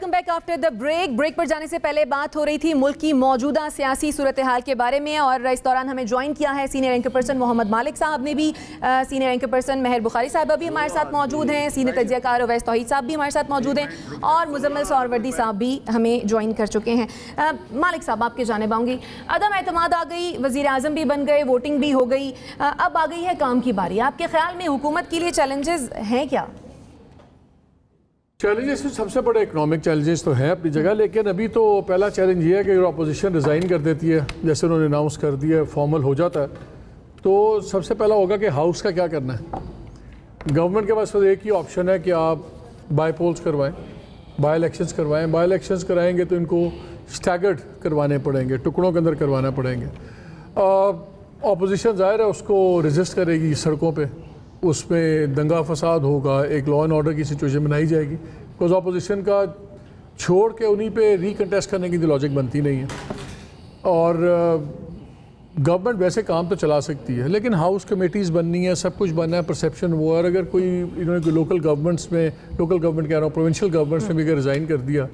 Welcome back after the break पर जाने से पहले बात हो रही थी मुल्क की मौजूदा सियासी सूरत हाल के बारे में, और इस दौरान हमें ज्वाइन किया है सीनियर एंकर पर्सन मोहम्मद मालिक साहब ने भी, सीनियर एंकर पर्सन महर बुखारी साहब भी हमारे साथ मौजूद हैं, सीनियर तज्जियाकार अवैस तौहीद साहब भी हमारे साथ मौजूद हैं, और मुजम्मिल सहरवर्दी साहब भी हमें ज्वाइन कर चुके हैं। मालिक साहब, आपके जानिब आऊँगी। अदम एतमाद आ गई, वज़ीर आज़म भी बन गए, वोटिंग भी हो गई, अब आ गई है काम की बारी। आपके ख्याल में हुकूमत के लिए चैलेंजेस हैं क्या? चैलेंजेस में सबसे बड़े इकोनॉमिक चैलेंजेस तो हैं अपनी जगह, लेकिन अभी तो पहला चैलेंज ये है कि अगर अपोजिशन रिज़ाइन कर देती है, जैसे उन्होंने अनाउंस कर दिया, फॉर्मल हो जाता है, तो सबसे पहला होगा कि हाउस का क्या करना है। गवर्नमेंट के पास तो एक ही ऑप्शन है कि आप बाई पोल्स करवाएं, बाई इलेक्शंस करवाएं। बाई इलेक्शंस कराएंगे तो इनको स्टैगर्ड करवाने पड़ेंगे, टुकड़ों के अंदर करवाना पड़ेंगे। अपोजिशन ज़ाहिर है उसको रेजिस्ट करेगी सड़कों पे, उसमें दंगा फसाद होगा, एक लॉ एंड ऑर्डर की सिचुएशन बनाई जाएगी, बिकॉज अपोजिशन का छोड़ के उन्हीं पे रिकंटेस्ट करने की लॉजिक बनती नहीं है। और गवर्नमेंट वैसे काम तो चला सकती है, लेकिन हाउस कमेटीज़ बननी है, सब कुछ बनना है, परसेप्शन वो। और अगर कोई इन्होंने लोकल गवर्नमेंट्स में, लोकल गवर्नमेंट कह रहा हूँ, प्रोविंशियल गवर्नमेंट्स में भी अगर रिज़ाइन कर दिया,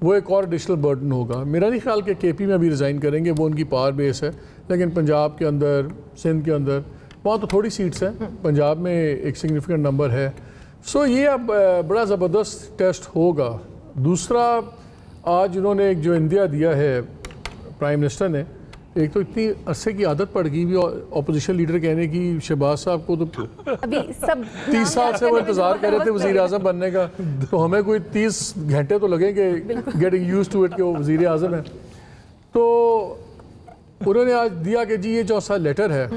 वो एक और एडिशनल बर्डन होगा। मेरा नहीं ख्याल कि केपी में भी रिज़ाइन करेंगे, वो उनकी पावर बेस है, लेकिन पंजाब के अंदर, सिंध के अंदर, वहाँ तो थोड़ी सीट्स हैं, पंजाब में एक सिग्निफिकेंट नंबर है। सो ये अब बड़ा ज़बरदस्त टेस्ट होगा। दूसरा, आज उन्होंने एक जो इंडिया दिया है प्राइम मिनिस्टर ने, एक तो इतनी अरसे की आदत पड़ गई भी अपोजिशन लीडर कहने की, शहबाज साहब को तो अभी सब 30 साल से वो इंतज़ार कर रहे थे वज़ीर आज़म बनने का, तो हमें कोई 30 घंटे तो लगेंगे गेटिंग यूज्ड टू इट कि वो वज़ीर आज़म है। तो उन्होंने आज दिया कि जी ये जो सा लेटर है,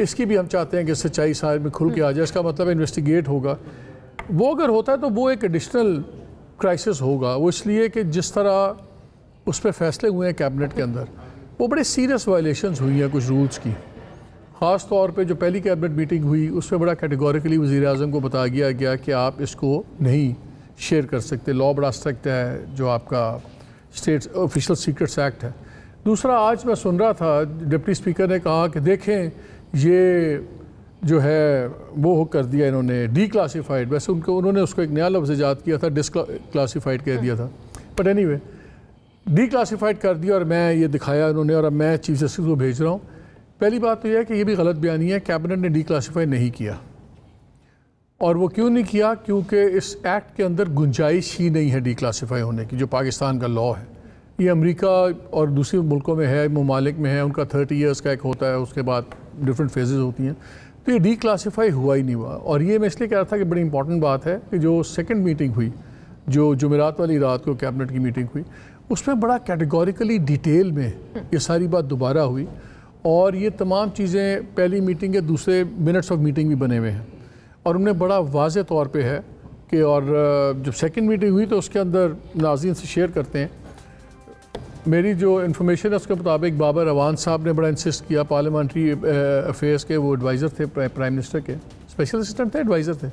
इसकी भी हम चाहते हैं कि सच्चाई सारे में खुल के आ जाए। इसका मतलब इन्वेस्टिगेट होगा। वो अगर होता है तो वो एक एडिशनल क्राइसिस होगा। वो इसलिए कि जिस तरह उस पर फैसले हुए हैं कैबिनेट के अंदर, वो बड़े सीरियस वायलेशंस हुई हैं कुछ रूल्स की। ख़ास तौर पे जो पहली कैबिनेट मीटिंग हुई, उसमें बड़ा कैटेगोरिकली वज़ीर आज़म को बता दिया गया कि आप इसको नहीं शेयर कर सकते। लॉ बड़ा स्ट्रिक्ट है जो आपका स्टेट ऑफिशियल सीक्रेट्स एक्ट है। दूसरा, आज मैं सुन रहा था डिप्टी स्पीकर ने कहा कि देखें ये जो है वो कर दिया इन्होंने डी क्लासीफाइड। वैसे उन्होंने उसको एक नया लफ्ज़ ईजाद किया था, डिसक्लासीफाइड कह दिया था, बट एनीवे डी क्लासीफाइड कर दिया और मैं ये दिखाया उन्होंने, और अब मैं चीफ जस्टिस को भेज रहा हूँ। पहली बात तो यह है कि ये भी गलत बयानी है, कैबिनेट ने डी क्लासीफाई नहीं किया। और वो क्यों नहीं किया? क्योंकि इस एक्ट के अंदर गुंजाइश ही नहीं है डी क्लासीफाई होने की, जो पाकिस्तान का लॉ है। ये अमेरिका और दूसरे मुल्कों में है, ममालिक में है, उनका 30 ईयर्स का एक होता है, उसके बाद डिफरेंट फेजेस होती हैं। तो ये डी क्लासीफाई हुआ ही नहीं हुआ। और ये मैं इसलिए कह रहा था कि बड़ी इंपॉर्टेंट बात है कि जो सेकंड मीटिंग हुई, जो जुमेरात वाली रात को कैबिनेट की मीटिंग हुई, उसमें बड़ा कैटेगोरिकली डिटेल में ये सारी बात दोबारा हुई। और ये तमाम चीज़ें पहली मीटिंग के दूसरे मिनट्स ऑफ मीटिंग भी बने हुए हैं, और उनमें बड़ा वाज़े तौर पे है कि, और जब सेकंड मीटिंग हुई तो उसके अंदर नाज़रीन से शेयर करते हैं, मेरी जो इन्फॉर्मेशन है उसके मुताबिक बाबर अवान साहब ने बड़ा इंसिस्ट किया, पार्लियामेंट्री अफेयर्स के वो एडवाइज़र थे प्राइम मिनिस्टर के, स्पेशल असिस्टेंट थे, एडवाइज़र थे,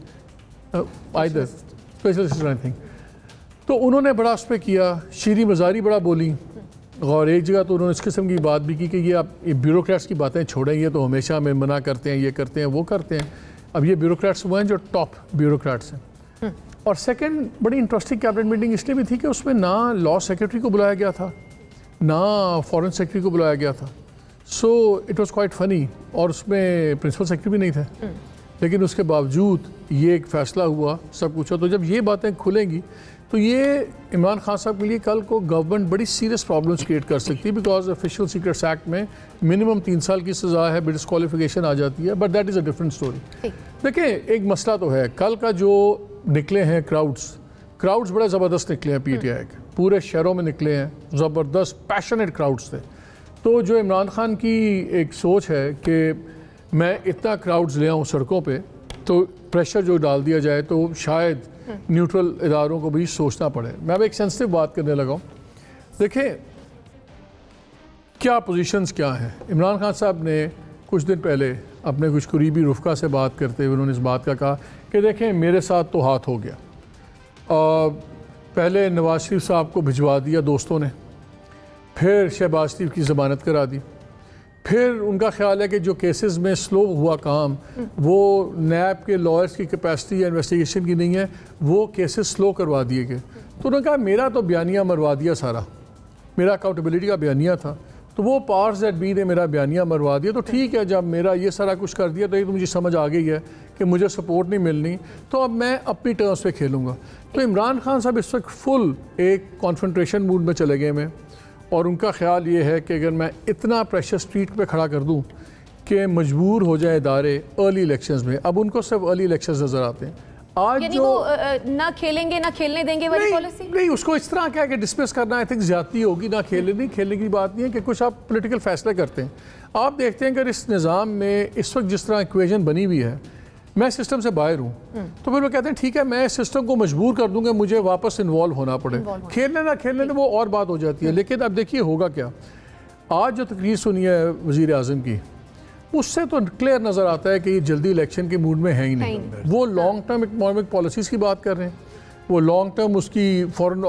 either special assistant I think. तो उन्होंने बड़ा उस पर किया, शीरी मज़ारी बड़ा बोली, और एक जगह तो उन्होंने इस किस्म की बात भी की कि ये आप ये ब्यूरोक्रेट्स की बातें छोड़ेंगे तो हमेशा हमें मना करते हैं, ये करते हैं, वो करते हैं। अब ये ब्यूरोक्रेट्स वो हैं जो टॉप ब्यूरोक्रेट्स हैं। और सेकेंड बड़ी इंटरेस्टिंग कैबिनेट मीटिंग इसलिए भी थी कि उसमें ना लॉ सेक्रेटरी को बुलाया गया था, ना फॉरेन सेक्रेटरी को बुलाया गया था। So it was quite funny, और उसमें प्रिंसिपल सेक्रेटरी भी नहीं थे, लेकिन उसके बावजूद ये एक फ़ैसला हुआ, सब कुछ। तो जब ये बातें खुलेंगी तो ये इमरान खान साहब के लिए कल को गवर्नमेंट बड़ी सीरियस प्रॉब्लम्स क्रिएट कर सकती है, बिकॉज ऑफिशियल सीक्रेट्स एक्ट में मिनिमम 3 साल की सज़ा है, डिस्क्वालिफिकेशन आ जाती है, but that is a different story. देखिए, एक मसला तो है, कल का जो निकले हैं क्राउड्स बड़े ज़बरदस्त निकले हैं, पीटीआई के पूरे शहरों में निकले हैं, ज़बरदस्त पैशनेट क्राउड्स थे। तो जो इमरान खान की एक सोच है कि मैं इतना क्राउड्स ले आऊँ सड़कों पे, तो प्रेशर जो डाल दिया जाए तो शायद न्यूट्रल इदारों को भी सोचना पड़े। मैं अब एक सेंसिटिव बात करने लगा हूँ। देखें क्या पोजीशंस क्या हैं। इमरान खान साहब ने कुछ दिन पहले अपने कुछ करीबी रुफ़का से बात करते हुए उन्होंने इस बात का कहा कि देखें मेरे साथ तो हाथ हो गया। पहले नवाज शरीफ साहब को भिजवा दिया दोस्तों ने, फिर शहबाज शरीफ की ज़मानत करा दी, फिर उनका ख्याल है कि जो केसेस में स्लो हुआ काम वो नैब के लॉयर्स की कैपेसिटी या इन्वेस्टिगेशन की नहीं है, वो केसेस स्लो करवा दिए गए। तो उन्होंने कहा मेरा तो बयानिया मरवा दिया सारा, मेरा अकाउंटेबिलिटी का बयानिया था, तो वो पावर्स दैट बी ने मेरा बयानिया मरवा दिया। तो ठीक है, जब मेरा ये सारा कुछ कर दिया तो ये तो मुझे समझ आ गई है कि मुझे सपोर्ट नहीं मिलनी, तो अब मैं अपनी टर्म्स पे खेलूँगा। तो इमरान खान साहब इस वक्त फुल एक कॉन्फ्रंट्रेशन मूड में चले गए मैं, और उनका ख्याल ये है कि अगर मैं इतना प्रेशर स्ट्रीट पे खड़ा कर दूं कि मजबूर हो जाए इदारे अर्ली इलेक्शंस में। अब उनको सिर्फ अर्ली इलेक्शंस नज़र आते हैं। आज यानी जो वो ना खेलेंगे ना खेलने देंगे वाली पॉलिसी नहीं, उसको इस तरह क्या कि डिस्कस करना आई थिंक ज्यादती होगी। ना खेलने की बात नहीं है कि कुछ आप पॉलिटिकल फैसले करते हैं। आप देखते हैं कि इस निज़ाम में इस वक्त जिस तरह इक्वेशन बनी हुई है, मैं सिस्टम से बाहर हूँ, तो फिर वो कहते हैं ठीक है मैं सिस्टम को मजबूर कर दूंगा मुझे वापस इन्वॉल्व होना पड़े। खेलने ना खेलने में वो और बात हो जाती है। लेकिन अब देखिए होगा क्या, आज जो तकरीर सुनी है वज़ीर आज़म की, उससे तो क्लियर नज़र आता है कि ये जल्दी इलेक्शन के मूड में है ही नहीं। वो लॉन्ग टर्म इकनॉमिक पॉलिसीज़ की बात कर रहे हैं, वो लॉन्ग टर्म उसकी फॉरेन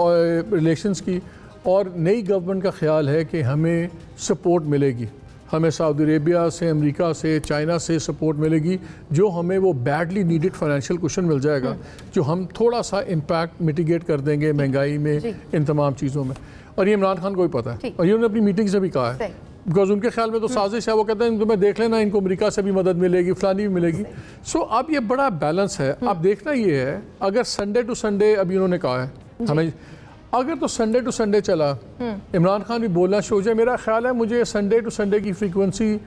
रिलेशंस की, और नई गवर्नमेंट का ख्याल है कि हमें सपोर्ट मिलेगी, हमें सऊदी अरेबिया से, अमेरिका से, चाइना से सपोर्ट मिलेगी, जो हमें वो बैडली नीडेड फाइनेंशियल कुशन मिल जाएगा, जो हम थोड़ा सा इम्पैक्ट मिटिगेट कर देंगे महंगाई में, इन तमाम चीज़ों में। और ये इमरान खान को भी पता है, और ये उन्होंने अपनी मीटिंग से भी कहा है, बिकॉज उनके ख्याल में तो साजिश है। वो कहते हैं तुम्हें देख लेना, इनको अमेरिका से भी मदद मिलेगी, फलानी भी मिलेगी। सो अब ये बड़ा बैलेंस है। अब देखना ये है, अगर संडे टू संडे अभी उन्होंने कहा है हमें, अगर तो संडे टू संडे चला, इमरान खान भी बोलना शुरू हो जाए, मेरा ख्याल है मुझे संडे टू संडे की फ्रीक्वेंसी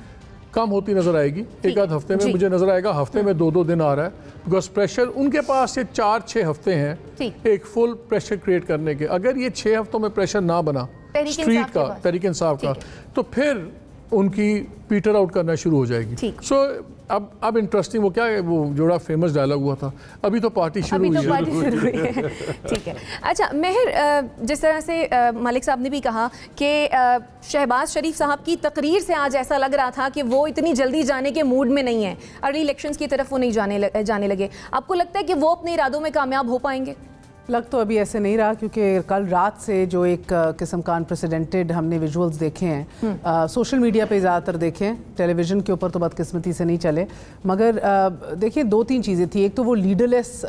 कम होती नज़र आएगी। एक आध हफ्ते में मुझे नज़र आएगा हफ्ते में 2-2 दिन आ रहा है, बिकॉज प्रेशर उनके पास ये 4-6 हफ्ते हैं एक फुल प्रेशर क्रिएट करने के। अगर ये 6 हफ्तों में प्रेशर ना बना स्ट्रीट का, तहरीक इंसाफ का, तो फिर उनकी पीटर आउट करना शुरू हो जाएगी। सो अब इंटरेस्टिंग वो क्या है, वो जोड़ा फेमस डायलॉग हुआ था, अभी तो पार्टी शुरू हुई है। ठीक है। अच्छा मेहर, जिस तरह से मालिक साहब ने भी कहा कि शहबाज शरीफ साहब की तकरीर से आज ऐसा लग रहा था कि वो इतनी जल्दी जाने के मूड में नहीं है, अर्ली इलेक्शंस की तरफ वो नहीं जाने लगे। आपको लगता है कि वो अपने इरादों में कामयाब हो पाएंगे? लग तो अभी ऐसे नहीं रहा, क्योंकि कल रात से जो एक किस्म का अनप्रेसिडेंटेड हमने विजुअल्स देखे हैं, सोशल मीडिया पे ज़्यादातर देखे हैं, टेलीविज़न के ऊपर तो बदकिस्मती से नहीं चले। मगर देखिए 2-3 चीज़ें थी। एक तो वो लीडरलेस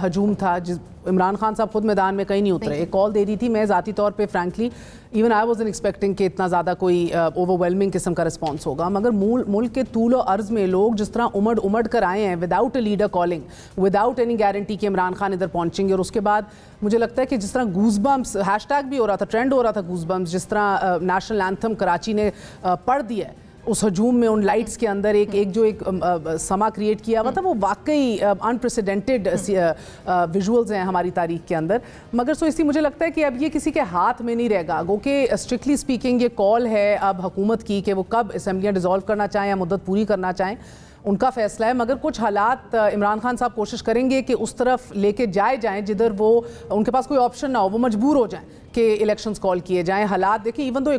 हजूम था, जिस इमरान खान साहब खुद मैदान में कहीं नहीं उतरे। एक कॉल दे दी थी, मैं ज़ाती तौर पे frankly even I wasn't expecting कि इतना ज़्यादा कोई ओवरवेलमिंग किस्म का रिस्पॉन्स होगा। मगर मुल्क के तूल और अर्ज़ में लोग जिस तरह उमड़ कर आए हैं without a leader calling, without any guarantee कि इमरान खान इधर पहुँचेंगे, और उसके बाद मुझे लगता है कि जिस तरह गूज़बम्स हैशटैग भी हो रहा था, ट्रेंड हो रहा था गूज़बम्स, जिस तरह नेशनल एंथम कराची ने पढ़ दिया है उस हजूम में, उन लाइट्स के अंदर एक समा क्रिएट किया हुआ था, वो वाकई अनप्रेसिडेंटेड विजुअल्स हैं हमारी तारीख के अंदर। मगर सो इसलिए मुझे लगता है कि अब ये किसी के हाथ में नहीं रहेगा। गो कि स्ट्रिक्टली स्पीकिंग ये कॉल है अब हुकूमत की कि वो कब असम्बलियाँ डिज़ोल्व करना चाहें या मुद्दत पूरी करना चाहें, उनका फ़ैसला है। मगर कुछ हालात इमरान खान साहब कोशिश करेंगे कि उस तरफ लेके जाएं जिधर वो उनके पास कोई ऑप्शन ना हो, वो मजबूर हो जाएं कि इलेक्शंस कॉल किए जाएं। हालात देखिए, इवन तो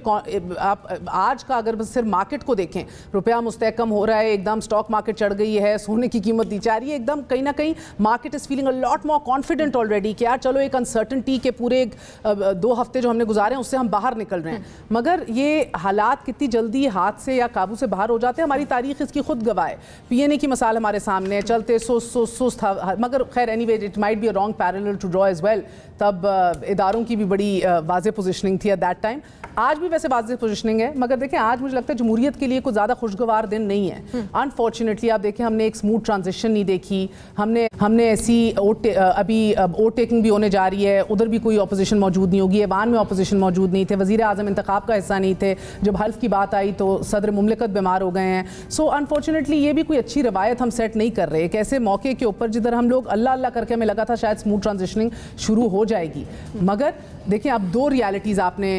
आप आज का अगर सिर्फ मार्केट को देखें, रुपया मुस्तहकम हो रहा है, एकदम स्टॉक मार्केट चढ़ गई है, सोने की कीमत नीचे आ रही है, एकदम कहीं ना कहीं market is feeling a lot more confident already कि यार चलो एक अनसर्टनटी के पूरे 2 हफ्ते जो हमने गुजारे हैं उससे हम बाहर निकल रहे हैं। मगर ये हालात कितनी जल्दी हाथ से या काबू से बाहर हो जाते हैं, हमारी तारीख इसकी खुद गवाह है। PNA की मिसाल हमारे सामने चलते सुस्त था, मगर खैर anyway it might be a wrong parallel to draw as well. तब इदारों की भी बड़ी वाज़ेह पोजीशनिंग थी एट दैट टाइम। आज भी वैसे वाज़ेह पोजीशनिंग है, मगर देखें आज मुझे लगता है जमहूरियत के लिए कोई ज़्यादा खुशगवार दिन नहीं है। अनफॉर्चुनेटली आप देखें हमने एक स्मूथ ट्रांजिशन नहीं देखी, हमने ऐसी अभी वोट टेकिंग भी होने जा रही है, उधर भी कोई अपोजिशन मौजूद नहीं होगी, ऐवान में अपोजिशन मौजूद नहीं थे, वज़ीर आज़म इंतखाब का हिस्सा नहीं थे, जब हल्फ की बात आई तो सदर मुमलिकत बीमार हो गए हैं। सो अनफॉर्चुनेटली ये भी कोई अच्छी रवायत हम सेट नहीं कर रहे। एक ऐसे मौके के ऊपर जिधर हम लोग अल्लाह अल्लाह करके हमें लगा था शायद स्मूथ ट्रांजिशनिंग शुरू हो जाएगी, मगर देखिए अब 2 रियलिटीज़ आपने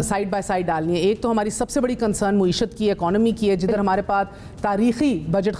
साइड बाय साइड डालनी है। एक तो हमारी सबसे बड़ी कंसर्न मुईशत की, इकॉनमी की है, जिधर हमारे पास तारीखी बजट